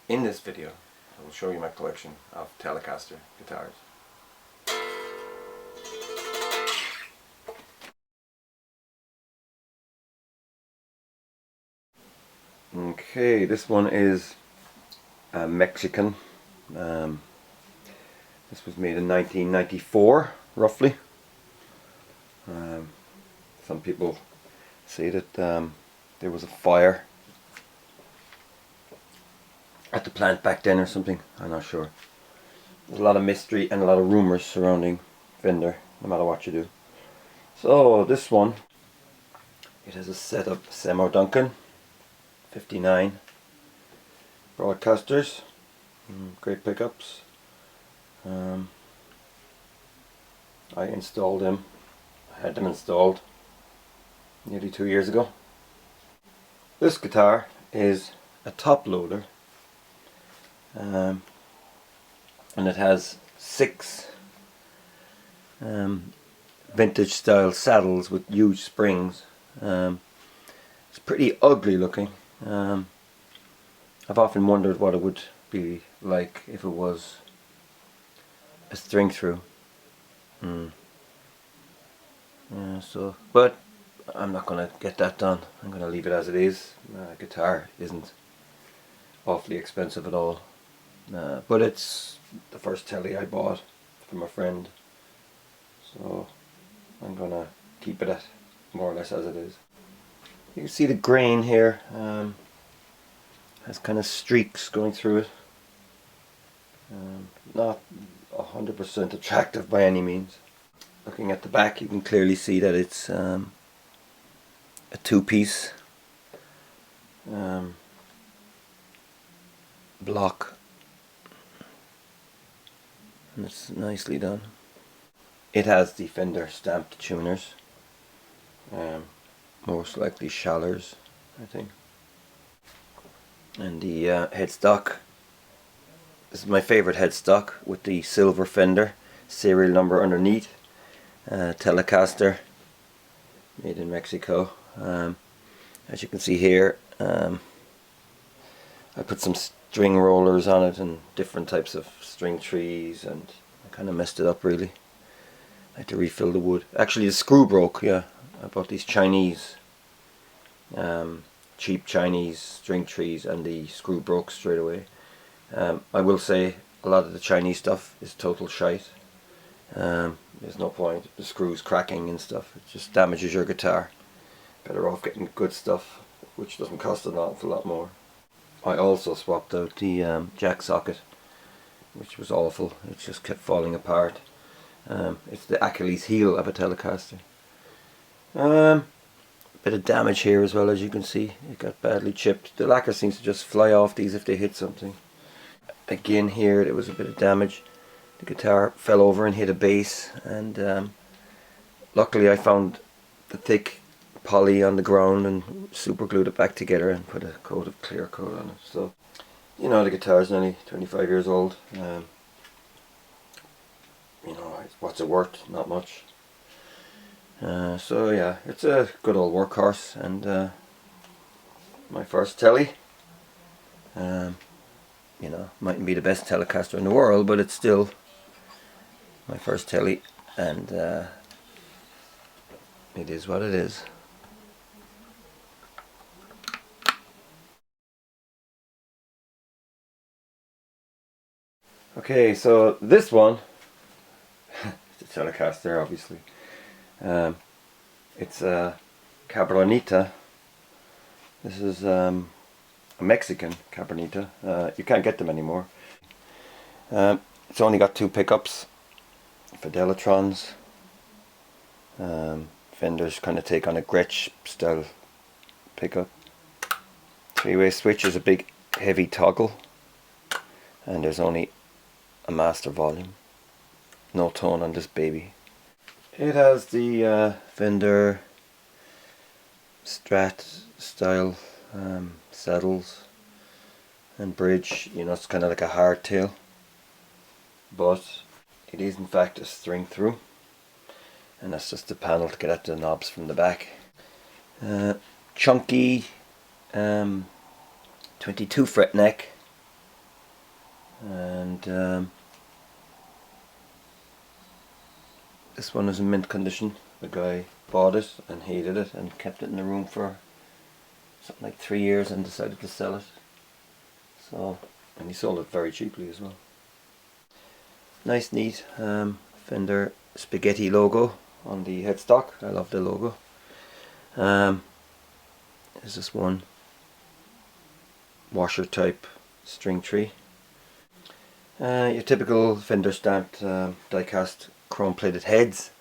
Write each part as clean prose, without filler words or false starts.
In this video, I will show you my collection of Telecaster guitars. Okay, this one is a Mexican. This was made in 1994, roughly. Some people say that there was a fire at the plant back then or something. I'm not sure. There's a lot of mystery and a lot of rumors surrounding Fender, no matter what you do. So this one, it has a set of Seymour Duncan 59 broadcasters, great pickups. I installed them. I had them installed nearly 2 years ago. This guitar is a top loader, and it has 6 vintage style saddles with huge springs. It's pretty ugly looking. I've often wondered what it would be like if it was a string through. But I'm not going to get that done. I'm going to leave it as it is. Guitar isn't awfully expensive at all, but it's the first telly I bought from a friend, so I'm going to keep it at more or less as it is. You can see the grain here has kind of streaks going through it. Not 100% attractive by any means. Looking at the back, you can clearly see that it's a 2-piece block, and it's nicely done. It has the Fender stamped tuners, most likely Schallers, I think. And the headstock, this is my favorite headstock, with the silver Fender serial number underneath. Telecaster, made in Mexico. As you can see here, I put some string rollers on it and different types of string trees, and I kind of messed it up really. I had to refill the wood. Actually the screw broke, yeah. I bought these Chinese, cheap Chinese string trees, and the screw broke straight away. I will say a lot of the Chinese stuff is total shite. There's no point. The screws cracking and stuff. It just damages your guitar. Better off getting good stuff, which doesn't cost an awful lot more. I also swapped out the jack socket, which was awful. It just kept falling apart. It's the Achilles heel of a Telecaster. Bit of damage here as well, as you can see. It got badly chipped. The lacquer seems to just fly off these if they hit something. Again here there was a bit of damage. The guitar fell over and hit a bass, and luckily I found the thick poly on the ground and super glued it back together and put a coat of clear coat on it. So, you know, the guitar is nearly 25 years old. You know, what's it worth? Not much. So yeah, it's a good old workhorse, and my first telly. You know, mightn't be the best Telecaster in the world, but it's still my first telly, and it is what it is. Okay, so this one, it's a Telecaster obviously. It's a Cabronita. This is a Mexican Cabronita. You can't get them anymore. It's only got 2 pickups, Fidelitrons. Fenders kind of take on a Gretsch style pickup. 3-way switch is a big heavy toggle, and there's only a master volume. No tone on this baby. It has the Fender Strat style saddles and bridge. You know, it's kind of like a hardtail, but it is in fact a string through, and that's just the panel to get at the knobs from the back. Chunky 22 fret neck, and this one is in mint condition. The guy bought it and hated it and kept it in the room for something like 3 years and decided to sell it. So, and he sold it very cheaply as well. Nice, neat Fender spaghetti logo on the headstock. I love the logo. There's this one washer type string tree. Your typical Fender stamped die-cast chrome plated heads,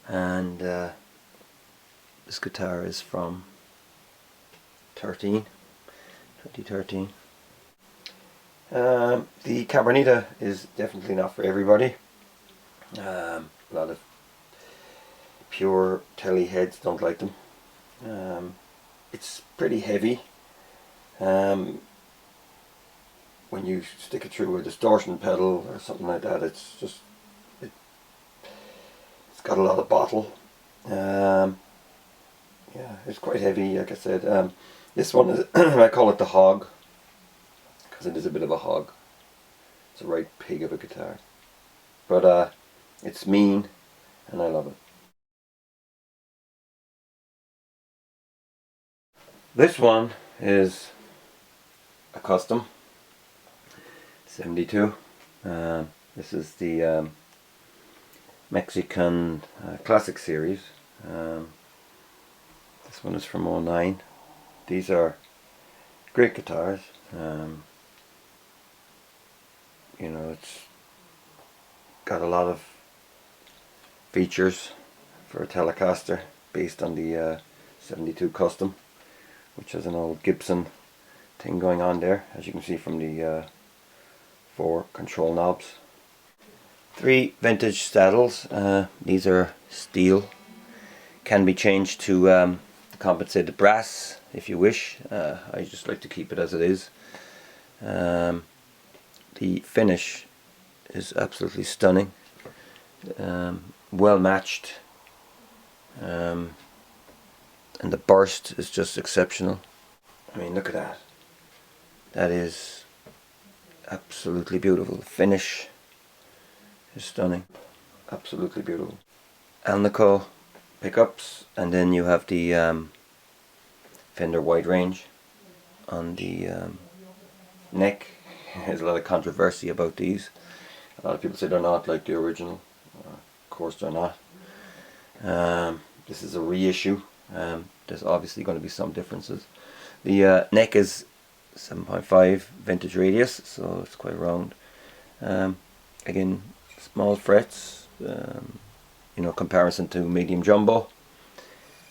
and this guitar is from 2013. The Cabronita is definitely not for everybody. A lot of pure telly heads don't like them. It's pretty heavy. When you stick it through a distortion pedal or something like that, it's got a lot of bottle. Yeah, it's quite heavy, like I said. This one is I call it the hog, because it is a bit of a hog. It's a right pig of a guitar, but it's mean and I love it. This one is a custom 72. This is the Mexican Classic series. This one is from '09. These are great guitars. You know, it's got a lot of features for a Telecaster based on the 72 Custom, which has an old Gibson thing going on there, as you can see from the 4 control knobs. 3 vintage saddles. These are steel, can be changed to compensated brass if you wish. I just like to keep it as it is. The finish is absolutely stunning, well matched, and the burst is just exceptional. I mean, look at that. That is absolutely beautiful. The finish is stunning, absolutely beautiful. Alnico pickups, and then you have the Fender wide range on the neck. There's a lot of controversy about these. A lot of people say they're not like the original. Of course they're not. This is a reissue. There's obviously going to be some differences. The neck is 7.5 vintage radius, so it's quite round. Again, small frets. You know, comparison to medium jumbo.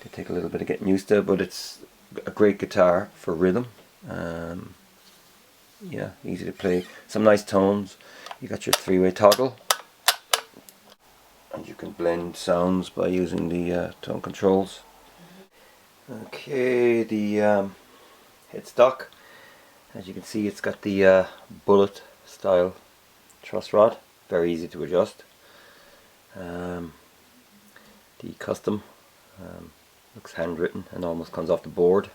They take a little bit of getting used to, but it's a great guitar for rhythm. Yeah, easy to play. Some nice tones. You got your 3-way toggle, and you can blend sounds by using the tone controls. Okay, the headstock. As you can see, it's got the bullet style truss rod. Very easy to adjust. The custom looks handwritten and almost comes off the board.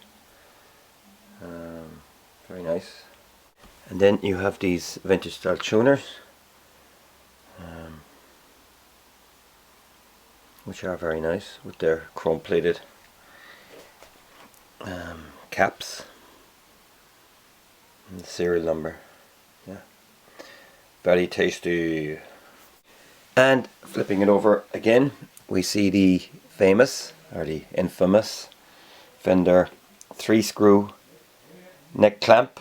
Very nice. And then you have these vintage style tuners, which are very nice with their chrome plated caps and the serial number. Yeah, very tasty. And flipping it over again, we see the famous, or the infamous, Fender 3-screw neck clamp.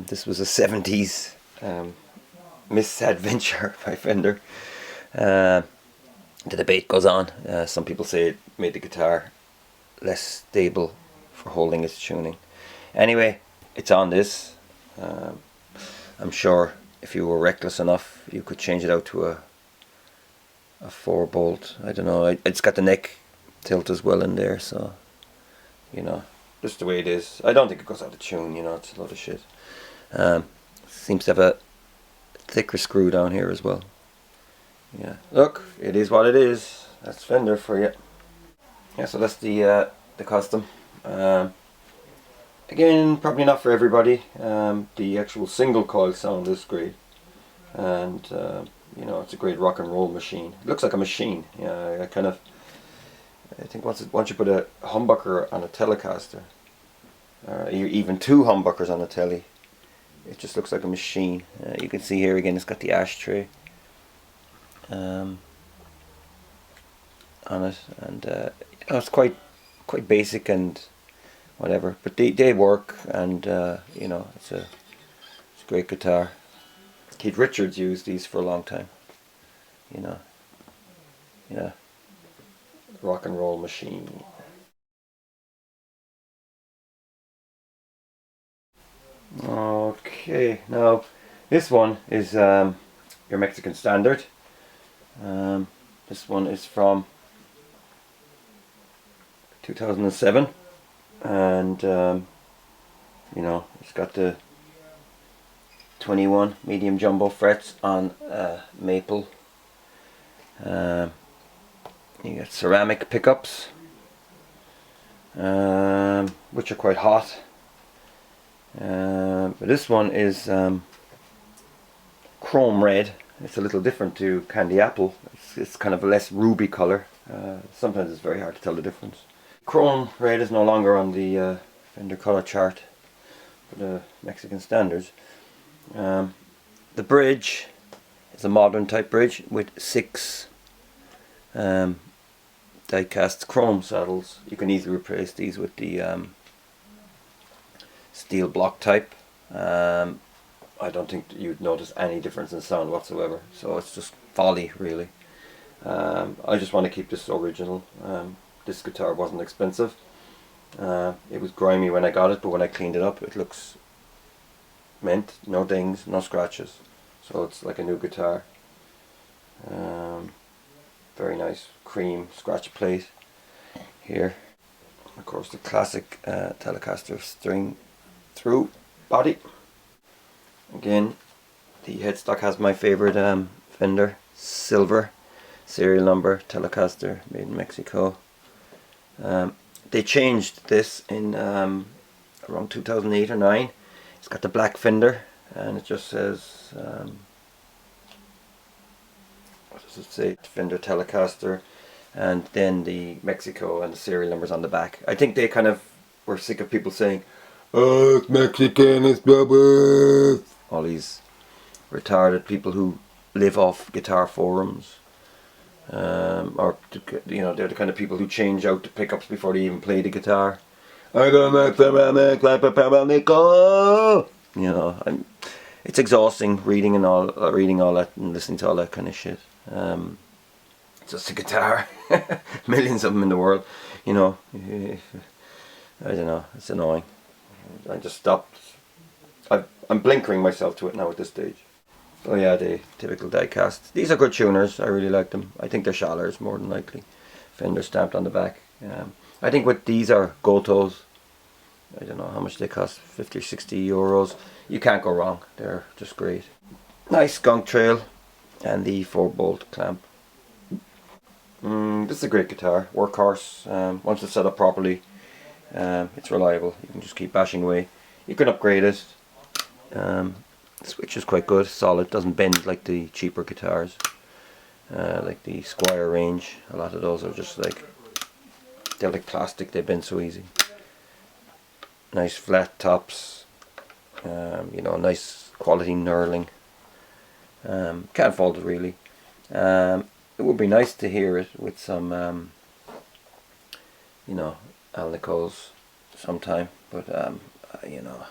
This was a 70s misadventure by Fender. The debate goes on. Some people say it made the guitar less stable for holding its tuning. Anyway, it's on this. I'm sure if you were reckless enough, you could change it out to a 4-bolt. I don't know. It's got the neck tilt as well in there, so you know, just the way it is. I don't think it goes out of tune. You know, it's a lot of shit. Seems to have a thicker screw down here as well. Yeah, look, it is what it is. That's Fender for you. Yeah, so that's the custom. Again, probably not for everybody. The actual single coil sound is great, and you know, it's a great rock and roll machine. It looks like a machine. Yeah, I think once you put a humbucker on a Telecaster, even two humbuckers on a Tele, it just looks like a machine. You can see here again, it's got the ashtray on it, and you know, it's quite basic and whatever, but they work, and you know, it's a great guitar. Keith Richards used these for a long time. You know, yeah, rock and roll machine. Okay, now this one is your Mexican Standard. This one is from 2007, and you know, it's got the 21 medium jumbo frets on maple. You got ceramic pickups, which are quite hot. But this one is chrome red. It's a little different to candy apple. It's kind of a less ruby color. Sometimes it's very hard to tell the difference. Chrome red is no longer on the Fender color chart for the Mexican Standards. The bridge is a modern type bridge with 6 die-cast chrome saddles. You can easily replace these with the steel block type. I don't think you'd notice any difference in sound whatsoever, so it's just folly really. I just want to keep this original. This guitar wasn't expensive. It was grimy when I got it, but when I cleaned it up, it looks mint, no dings, no scratches, so it's like a new guitar. Very nice cream scratch plate here. Of course, the classic Telecaster string through body. Again, the headstock has my favorite Fender silver serial number Telecaster, made in Mexico. They changed this in around 2008 or 9. It's got the black fender, and it just says what does it say? Fender Telecaster, and then the Mexico and the serial numbers on the back. I think they kind of were sick of people saying, "Oh, it's Mexican, it's bubbles." All these retarded people who live off guitar forums, or you know, they're the kind of people who change out the pickups before they even play the guitar. I'm gonna make ceramic like a paramico. You know, it's exhausting reading all that and listening to all that kind of shit. It's just a guitar, millions of them in the world. You know, I don't know. It's annoying. I just stopped. I'm blinkering myself to it now at this stage. Oh yeah, the typical die-cast. These are good tuners. I really like them. I think they're Schallers more than likely. Fender stamped on the back. I think what these are Gotos. I don't know how much they cost, 50 or 60 euros. You can't go wrong. They're just great. Nice skunk trail and the 4-bolt clamp. This is a great guitar. Workhorse. Once it's set up properly, it's reliable. You can just keep bashing away. You can upgrade it. The switch is quite good, solid, doesn't bend like the cheaper guitars, like the Squire range. A lot of those are just like, they're like plastic, they bend so easy. Nice flat tops, you know, nice quality knurling. Can't fault it really. It would be nice to hear it with some, you know, alnicos sometime, but you know,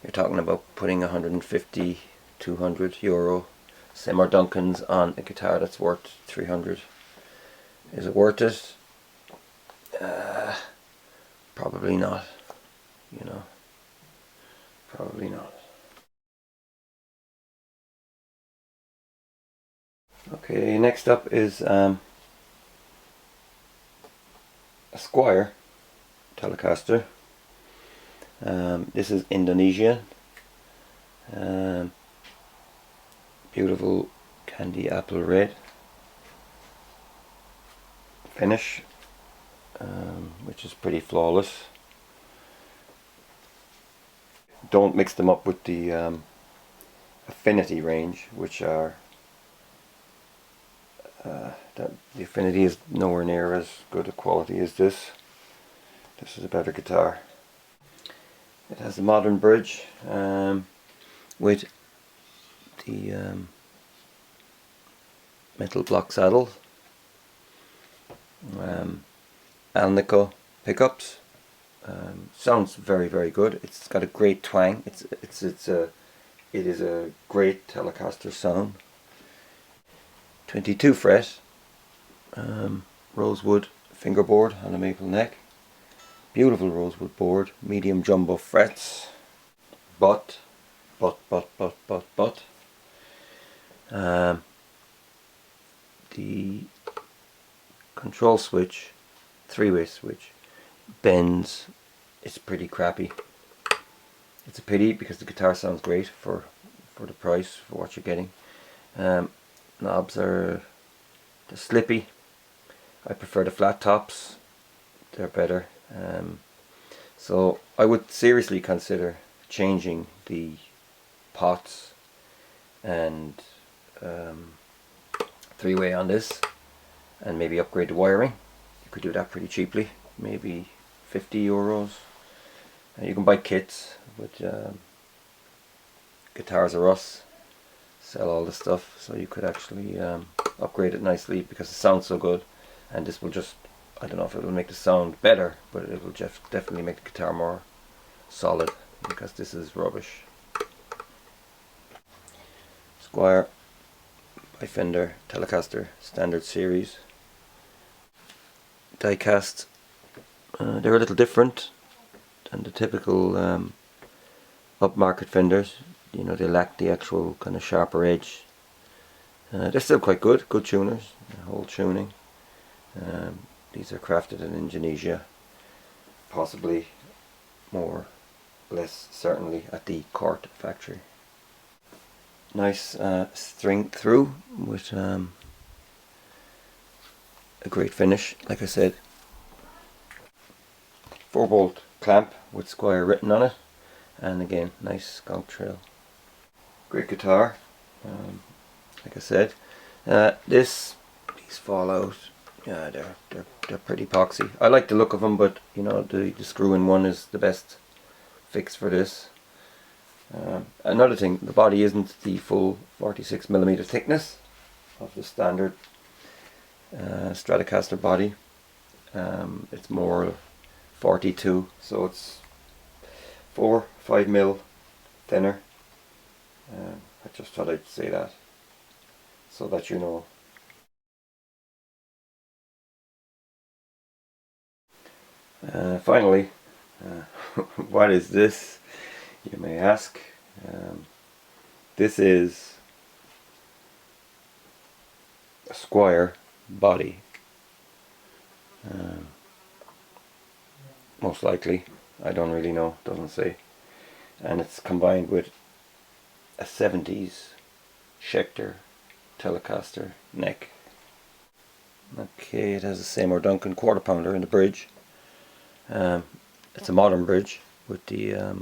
you're talking about putting 150, 200 euro Seymour Duncans on a guitar that's worth 300. Is it worth it? Probably not. You know, probably not. Okay, next up is a Squire Telecaster. This is Indonesian. Beautiful candy apple red finish, which is pretty flawless. don't mix them up with the affinity range, which are the affinity is nowhere near as good a quality as this. This is a better guitar. It has a modern bridge with the metal block saddles, Alnico pickups. Sounds very good. It's got a great twang. It is a great Telecaster sound. 22 fret rosewood fingerboard on a maple neck. Beautiful rosewood board, medium jumbo frets. But. The control switch, three-way switch, bends. It's pretty crappy. It's a pity because the guitar sounds great for the price, for what you're getting. Knobs are slippy. I prefer the flat tops. They're better. So I would seriously consider changing the pots and three-way on this, and maybe upgrade the wiring. You could do that pretty cheaply, maybe €50. You can buy kits with Guitars R Us, sell all the stuff, so you could actually upgrade it nicely because it sounds so good. And this will just, I don't know if it will make the sound better, but it will definitely make the guitar more solid, because this is rubbish. Squire by Fender Telecaster Standard Series. Die-cast. They're a little different than the typical upmarket Fenders. You know, they lack the actual kind of sharper edge. They're still quite good tuners, whole tuning. These are crafted in Indonesia, possibly more, less certainly at the Court factory. Nice string through with a great finish, like I said. 4-bolt clamp with Squire written on it, and again, nice skunk trail. Great guitar, like I said. These fall out. Yeah, they're pretty epoxy. I like the look of them, but you know, the screw-in one is the best fix for this. Another thing, the body isn't the full 46mm thickness of the standard Stratocaster body. It's more 42, so it's 4-5mm thinner. I just thought I'd say that so that you know. Finally, what is this, you may ask? This is a Squire body, most likely. I don't really know, doesn't say. And it's combined with a 70s Schecter Telecaster neck. Okay, it has the Seymour Duncan quarter pounder in the bridge. It's a modern bridge with the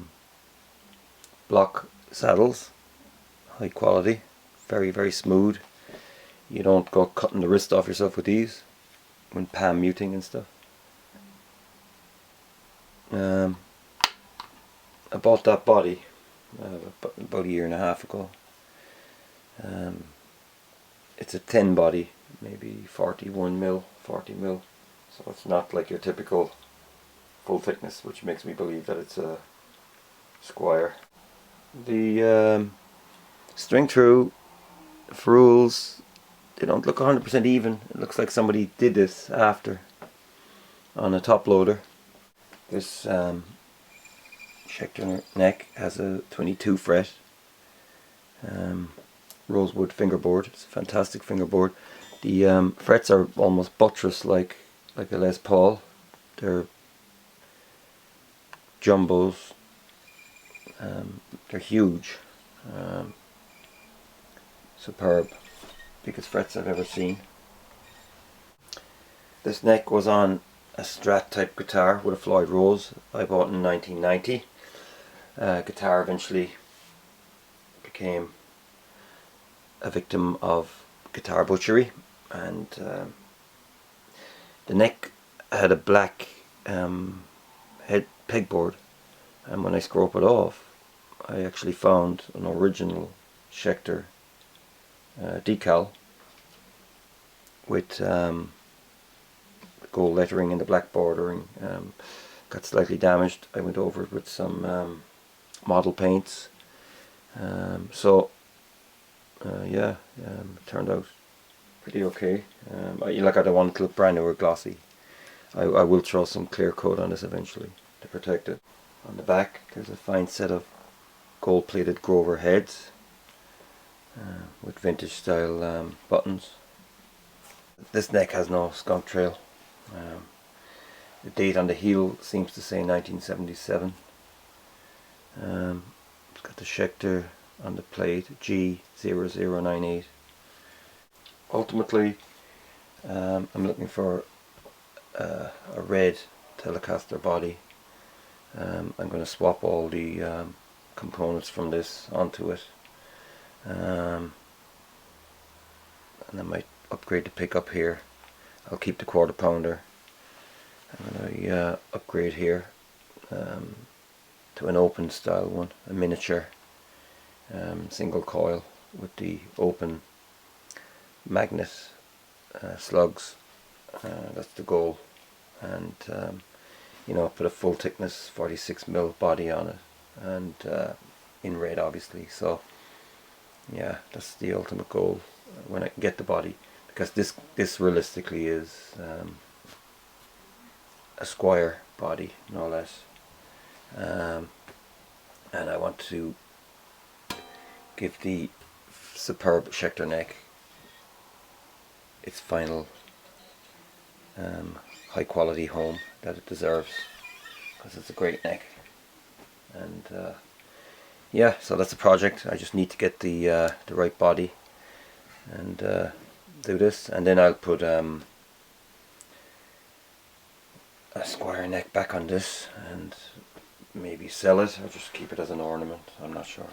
block saddles, high quality, very smooth. You don't go cutting the wrist off yourself with these when palm muting and stuff. I bought that body about a year and a half ago. It's a thin body, maybe 41mm, 40mm, so it's not like your typical full thickness, which makes me believe that it's a Squire. The string through ferrules, they don't look 100% even. It looks like somebody did this after on a top loader. This Schecter neck has a 22 fret rosewood fingerboard. It's a fantastic fingerboard. The frets are almost buttress like a Les Paul. They're jumbos. They're huge. Superb. Biggest frets I've ever seen. This neck was on a Strat type guitar with a Floyd Rose I bought in 1990. guitar eventually became a victim of guitar butchery, and the neck had a black head pegboard, and when I scrope it off I actually found an original Schecter decal with gold lettering in the black bordering. Got slightly damaged. I went over it with some model paints, yeah, it turned out pretty okay. Like, I don't want it to look brand new or glossy. I will throw some clear coat on this eventually to protect it. On the back there's a fine set of gold plated Grover heads with vintage style buttons. This neck has no skunk trail. The date on the heel seems to say 1977. It's got the Schecter on the plate, G0098. Ultimately, I'm looking for a red Telecaster body. I'm going to swap all the components from this onto it, and I might upgrade the pickup here. I'll keep the quarter pounder. I'm going to upgrade here to an open style one, a miniature single coil with the open magnet slugs. That's the goal, and you know, put a full thickness 46mm body on it, and in red obviously. So yeah, that's the ultimate goal when I can get the body, because this realistically is a Squire body, no less, and I want to give the superb Schecter neck its final high quality home that it deserves, because it's a great neck. And yeah, so that's a project. I just need to get the right body and do this, and then I'll put a Squire neck back on this and maybe sell it or just keep it as an ornament. I'm not sure.